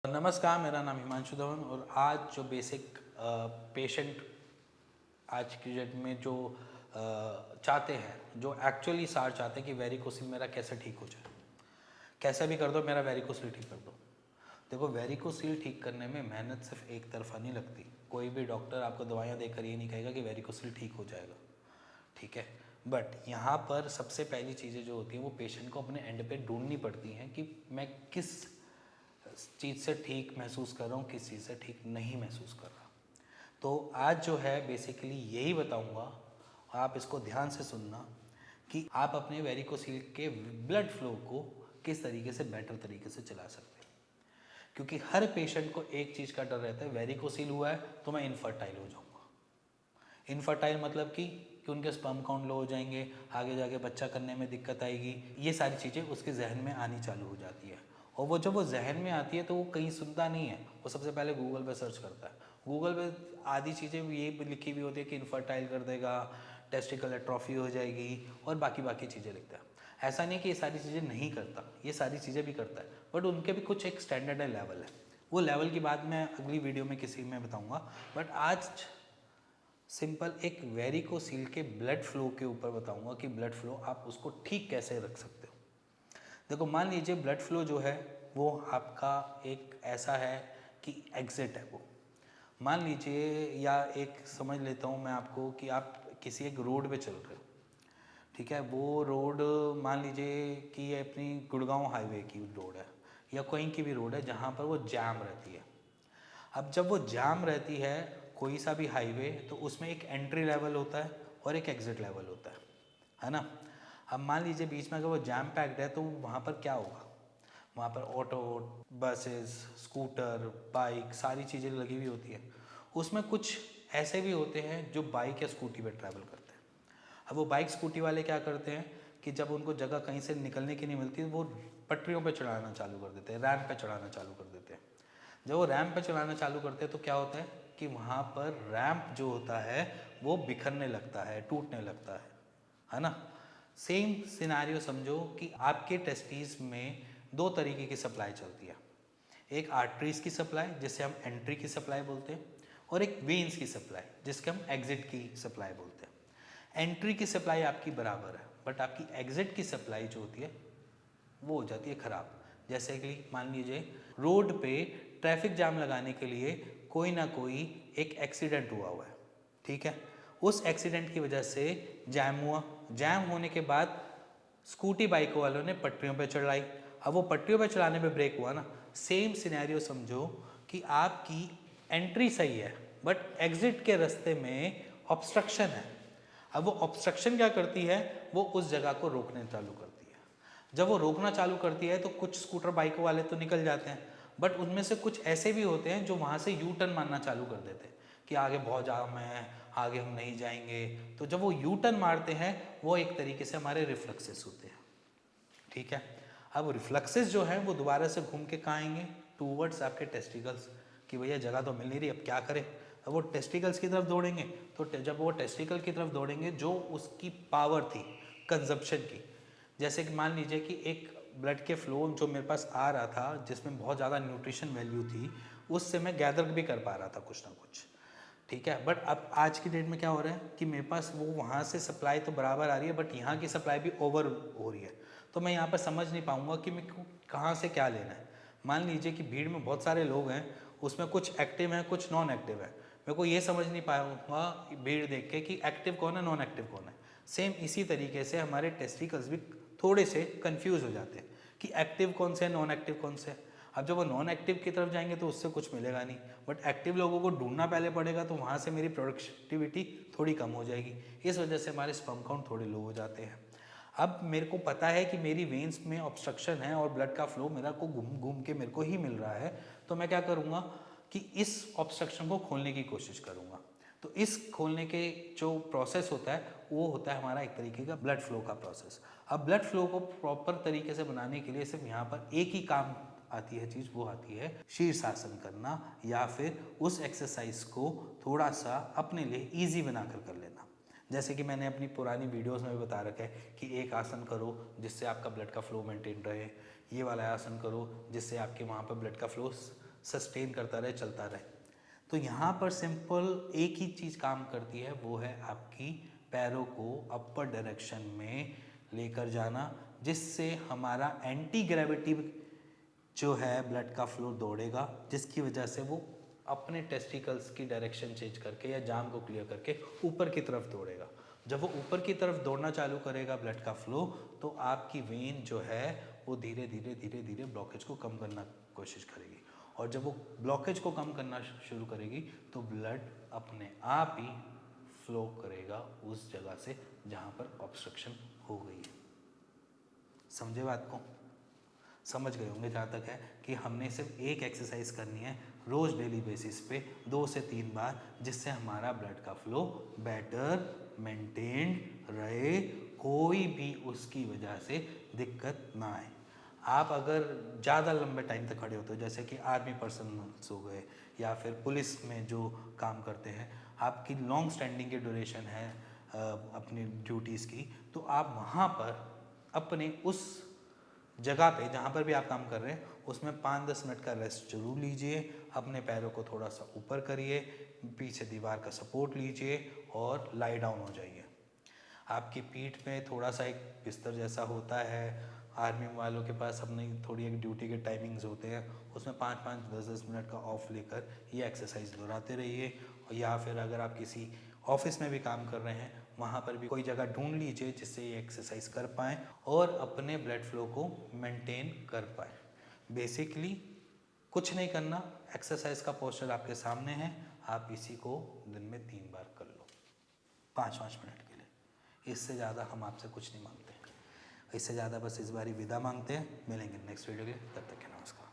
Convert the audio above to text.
नमस्कार, मेरा नाम हिमांशु धवन और आज जो बेसिक पेशेंट आज की डेट में जो चाहते हैं, जो एक्चुअली सार चाहते हैं कि वेरिकोसिल मेरा कैसे ठीक हो जाए, कैसे भी कर दो मेरा वेरिकोसिल ठीक कर दो। देखो, वेरिकोसिल ठीक करने में मेहनत सिर्फ एक तरफा नहीं लगती। कोई भी डॉक्टर आपको दवाइयाँ देकर ये नहीं कहेगा कि वेरिकोसिल ठीक हो जाएगा, ठीक है। बट यहाँ पर सबसे पहली चीज़ें जो होती हैं वो पेशेंट को अपने एंड पे ढूंढनी पड़ती हैं कि मैं किस चीज़ से ठीक महसूस कर रहा हूँ, किस चीज़ से ठीक नहीं महसूस कर रहा। तो आज जो है बेसिकली यही बताऊँगा, आप इसको ध्यान से सुनना कि आप अपने वेरिकोसील के ब्लड फ्लो को किस तरीके से बेटर तरीके से चला सकते हैं। क्योंकि हर पेशेंट को एक चीज़ का डर रहता है, वेरिकोसील हुआ है तो मैं इनफर्टाइल हो जाऊँगा। इनफर्टाइल मतलब कि उनके स्पर्म काउंट लो हो जाएंगे, आगे जाके बच्चा करने में दिक्कत आएगी। ये सारी चीज़ें उसके जहन में आनी चालू हो जाती है। और वो जब वो जहन में आती है तो वो कहीं सुनता नहीं है, वो सबसे पहले गूगल पे सर्च करता है। गूगल पे आधी चीज़ें ये लिखी हुई होती है कि इनफर्टाइल कर देगा, टेस्टिकल एट्रोफी हो जाएगी और बाकी चीज़ें लिखता है। ऐसा नहीं कि ये सारी चीज़ें नहीं करता, ये सारी चीज़ें भी करता है, बट उनके भी कुछ एक स्टैंडर्ड लेवल है। वो लेवल की बात मैं अगली वीडियो में किसी में बताऊँगा। बट आज सिंपल एक वेरिकोसील के ब्लड फ्लो के ऊपर बताऊंगा कि ब्लड फ्लो आप उसको ठीक कैसे रख सकते हो। देखो, मान लीजिए ब्लड फ्लो जो है वो आपका एक ऐसा है कि एग्जिट है वो, मान लीजिए, या एक समझ लेता हूँ मैं आपको कि आप किसी एक रोड पे चल रहे हो, ठीक है। वो रोड मान लीजिए कि ये अपनी गुड़गांव हाईवे की रोड है या कहीं की भी रोड है जहाँ पर वो जाम रहती है। अब जब वो जाम रहती है कोई सा भी हाईवे, तो उसमें एक एंट्री लेवल होता है और एक एग्जिट लेवल होता है ना। अब मान लीजिए बीच में अगर वो जैम पैक्ड है तो वहाँ पर क्या होगा, वहाँ पर ऑटो, बसेस, स्कूटर, बाइक, सारी चीज़ें लगी हुई होती है। उसमें कुछ ऐसे भी होते हैं जो बाइक या स्कूटी पर ट्रैवल करते हैं। अब वो बाइक स्कूटी वाले क्या करते हैं कि जब उनको जगह कहीं से निकलने की नहीं मिलती, वो पटरियों पर चढ़ाना चालू कर देते हैं, रैंप पे चढ़ाना चालू कर देते हैं। जब वो रैंप पे चलाना चालू करते हैं तो क्या होता है कि वहाँ पर रैंप जो होता है वो बिखरने लगता है, टूटने लगता है ना। सेम सिनारियो समझो कि आपके टेस्टिस में दो तरीके की सप्लाई चलती है। एक आर्टरीज की सप्लाई जिसे हम एंट्री की सप्लाई बोलते हैं, और एक वेन्स की सप्लाई जिसके हम एग्जिट की सप्लाई बोलते हैं। एंट्री की सप्लाई आपकी बराबर है, बट आपकी एग्जिट की सप्लाई जो होती है वो हो जाती है ख़राब। जैसे कि मान लीजिए रोड पे ट्रैफिक जाम लगाने के लिए कोई ना कोई एक एक्सीडेंट हुआ है, ठीक है। उस एक्सीडेंट की वजह से जैम हुआ, जैम होने के बाद स्कूटी बाइक वालों ने पटरियों पे चढ़ाई। अब वो पटरियों पे चढ़ाने पे ब्रेक हुआ ना। सेम सिनेरियो समझो कि आपकी एंट्री सही है बट एग्जिट के रास्ते में ऑब्स्ट्रक्शन है। अब वो ऑब्स्ट्रक्शन क्या करती है, वो उस जगह को रोकने चालू करती है। जब वो रोकना चालू करती है तो कुछ स्कूटर बाइक वाले तो निकल जाते हैं, बट उनमें से कुछ ऐसे भी होते हैं जो वहाँ से यू टर्न मारना चालू कर देते हैं कि आगे बहुत जाम है, आगे हम नहीं जाएंगे। तो जब वो यू टर्न मारते हैं वो एक तरीके से हमारे रिफ्लेक्सेस होते हैं, ठीक है। अब रिफ्लेक्सेस जो है वो दोबारा से घूम के कहाँ आएंगे, टूवर्ड्स आपके टेस्टिकल्स, कि भैया जगह तो मिल नहीं रही, अब क्या करें। अब वो टेस्टिकल्स की तरफ दौड़ेंगे, तो जब वो टेस्टिकल की तरफ दौड़ेंगे जो उसकी पावर थी कंजप्शन की, जैसे कि मान लीजिए कि एक ब्लड के फ्लो जो मेरे पास आ रहा था जिसमें बहुत ज़्यादा न्यूट्रिशन वैल्यू थी, उससे मैं गैदर भी कर पा रहा था कुछ ना कुछ, ठीक है। बट अब आज की डेट में क्या हो रहा है कि मेरे पास वो वहाँ से सप्लाई तो बराबर आ रही है बट यहाँ की सप्लाई भी ओवर हो रही है। तो मैं यहाँ पर समझ नहीं पाऊँगा कि मेरे को कहाँ से क्या लेना है। मान लीजिए कि भीड़ में बहुत सारे लोग हैं, उसमें कुछ एक्टिव हैं कुछ नॉन एक्टिव है। मेरे को ये समझ नहीं पाऊँगा भीड़ देख के कि एक्टिव कौन है नॉन एक्टिव कौन है। सेम इसी तरीके से हमारे टेस्टिकल्स भी थोड़े से कंफ्यूज हो जाते हैं कि एक्टिव कौन से है नॉन एक्टिव कौन से है। अब जब वो नॉन एक्टिव की तरफ जाएंगे तो उससे कुछ मिलेगा नहीं, बट एक्टिव लोगों को ढूंढना पहले पड़ेगा, तो वहाँ से मेरी प्रोडक्टिविटी थोड़ी कम हो जाएगी। इस वजह से हमारे स्पर्म काउंट थोड़े लो हो जाते हैं। अब मेरे को पता है कि मेरी वेन्स में ऑब्स्ट्रक्शन है और ब्लड का फ्लो मेरा को घूम घूम के मेरे को ही मिल रहा है, तो मैं क्या करूँगा कि इस ऑब्स्ट्रक्शन को खोलने की कोशिश करूँगा। तो इस खोलने के जो प्रोसेस होता है वो होता है हमारा एक तरीके का ब्लड फ्लो का प्रोसेस। अब ब्लड फ्लो को प्रॉपर तरीके से बनाने के लिए सिर्फ यहाँ पर एक ही काम आती है चीज़, वो आती है शीर्षासन करना, या फिर उस एक्सरसाइज को थोड़ा सा अपने लिए ईजी बनाकर कर लेना। जैसे कि मैंने अपनी पुरानी वीडियोस में भी बता रखा है कि एक आसन करो जिससे आपका ब्लड का फ्लो मेंटेन रहे, ये वाला आसन करो जिससे आपके वहाँ पर ब्लड का फ्लो सस्टेन करता रहे, चलता रहे। तो यहाँ पर सिंपल एक ही चीज़ काम करती है, वो है आपकी पैरों को अपर डायरेक्शन में लेकर जाना, जिससे हमारा एंटी ग्रेविटी जो है ब्लड का फ्लो दौड़ेगा, जिसकी वजह से वो अपने टेस्टिकल्स की डायरेक्शन चेंज करके या जाम को क्लियर करके ऊपर की तरफ दौड़ेगा। जब वो ऊपर की तरफ दौड़ना चालू करेगा ब्लड का फ्लो, तो आपकी वेन जो है वो धीरे धीरे धीरे धीरे ब्लॉकेज को कम करना कोशिश करेगी, और जब वो ब्लॉकेज को कम करना शुरू करेगी तो ब्लड अपने आप ही फ्लो करेगा उस जगह से जहाँ पर ऑब्स्ट्रक्शन हो गई है। समझे बात को? समझ गए होंगे जहाँ तक है कि हमने सिर्फ एक एक्सरसाइज करनी है रोज़ डेली बेसिस पे 2 से 3 बार, जिससे हमारा ब्लड का फ्लो बेटर मेंटेन्ड रहे, कोई भी उसकी वजह से दिक्कत ना आए। आप अगर ज़्यादा लंबे टाइम तक खड़े होते हो, जैसे कि आर्मी पर्सनल्स हो गए या फिर पुलिस में जो काम करते हैं, आपकी लॉन्ग स्टैंडिंग की ड्यूरेशन है अपनी ड्यूटीज़ की, तो आप वहाँ पर अपने उस जगह पे जहाँ पर भी आप काम कर रहे हैं उसमें 5-10 मिनट का रेस्ट जरूर लीजिए। अपने पैरों को थोड़ा सा ऊपर करिए, पीछे दीवार का सपोर्ट लीजिए और लाई डाउन हो जाइए। आपकी पीठ में थोड़ा सा एक बिस्तर जैसा होता है, आर्मी वालों के पास अपनी थोड़ी एक ड्यूटी के टाइमिंग्स होते हैं, उसमें 5-5, 10-10 मिनट का ऑफ लेकर ये एक्सरसाइज दोहराते रहिए। या फिर अगर आप किसी ऑफिस में भी काम कर रहे हैं, वहाँ पर भी कोई जगह ढूंढ लीजिए जिससे ये एक्सरसाइज कर पाएँ और अपने ब्लड फ्लो को मेंटेन कर पाएँ। बेसिकली कुछ नहीं करना, एक्सरसाइज का पोस्चर आपके सामने है, आप इसी को दिन में 3 बार कर लो 5-5 मिनट के लिए। इससे ज़्यादा हम आपसे कुछ नहीं मांगते हैं, इससे ज़्यादा बस इस बारी विदा मांगते हैं। मिलेंगे नेक्स्ट वीडियो के लिए, तब तक के नमस्कार।